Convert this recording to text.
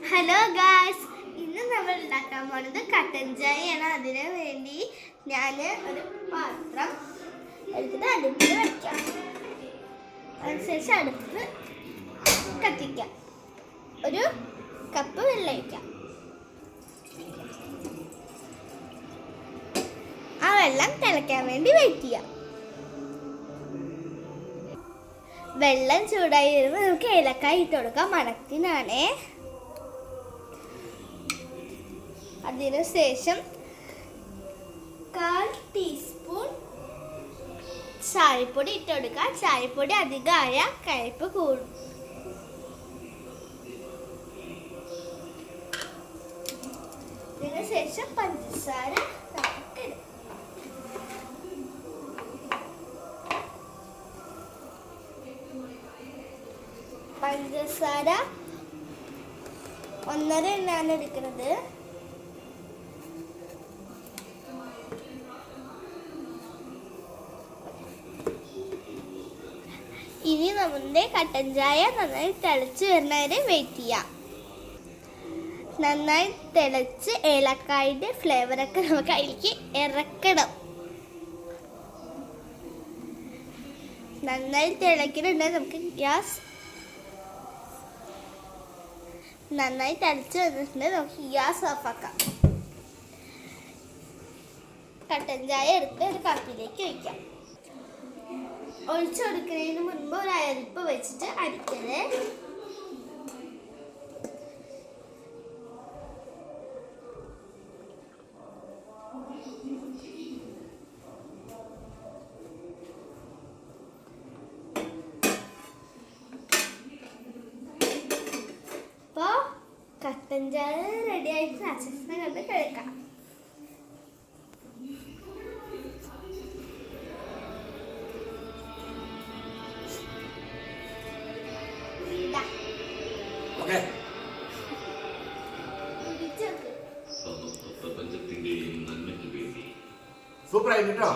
Hello guys, ഇന്ന് നമ്മൾ ഉണ്ടാക്കാൻ പോകുന്നത് കട്ടൻ ചായയാണ്. അതിനു വേണ്ടി ഞാൻ ഒരു പാത്രം എടുത്തിട്ട് അടുപ്പിൽ വയ്ക്കാം. അതിനുശേഷം അടുപ്പ് കത്തിക്കാം. ഒരു കപ്പ് വെള്ളം ഒഴിക്കാം. ആ വെള്ളം തിളയ്ക്കാൻ വേണ്ടി വെയിറ്റ് ചെയ്യാം. വെള്ളം ചൂടായി വരുമ്പോൾ നമുക്ക് ഏലക്കായ ഇട്ട് കൊടുക്കാം, മണത്തിനാണേ. അതിനുശേഷം 1/4 ടീസ്പൂൺ ചായപ്പൊടി ഇട്ട് കൊടുക്കുക. ചായപ്പൊടി അധികമായ കയ്പ്പ് കൂടും. ഇതിനുശേഷം പഞ്ചസാര പഞ്ചസാര 1.5 എണ്ണയാണ് എടുക്കുന്നത്. ഇനി നമ്മുടെ കട്ടൻ ചായ നന്നായി തിളച്ച് വരുന്നവരെ വെയിറ്റ് ചെയ്യാം. നന്നായി തിളച്ച് ഏലക്കായുടെ ഫ്ലേവറൊക്കെ നമുക്ക് അതിലേക്ക് ഇറക്കണം. നന്നായി തിളക്കുന്നുണ്ടെങ്കിൽ നമുക്ക് നന്നായി തിളച്ച് വന്നിട്ടുണ്ടെങ്കിൽ നമുക്ക് ഗ്യാസ് ഓഫാക്കാം. കട്ടൻ ചായ എടുത്ത് ഒരു കപ്പിലേക്ക് വയ്ക്കാം. ഒഴിച്ചു കൊടുക്കുന്നതിന് മുൻപ് ഒരു അരിപ്പ് വെച്ചിട്ട് അരിക്കണേ. അപ്പോൾ കട്ടൻ ചായ റെഡി ആയിട്ട് അച്ഛനെ കണ്ട് കഴിക്കാം. സൂപ്പർ ആയിട്ടോ.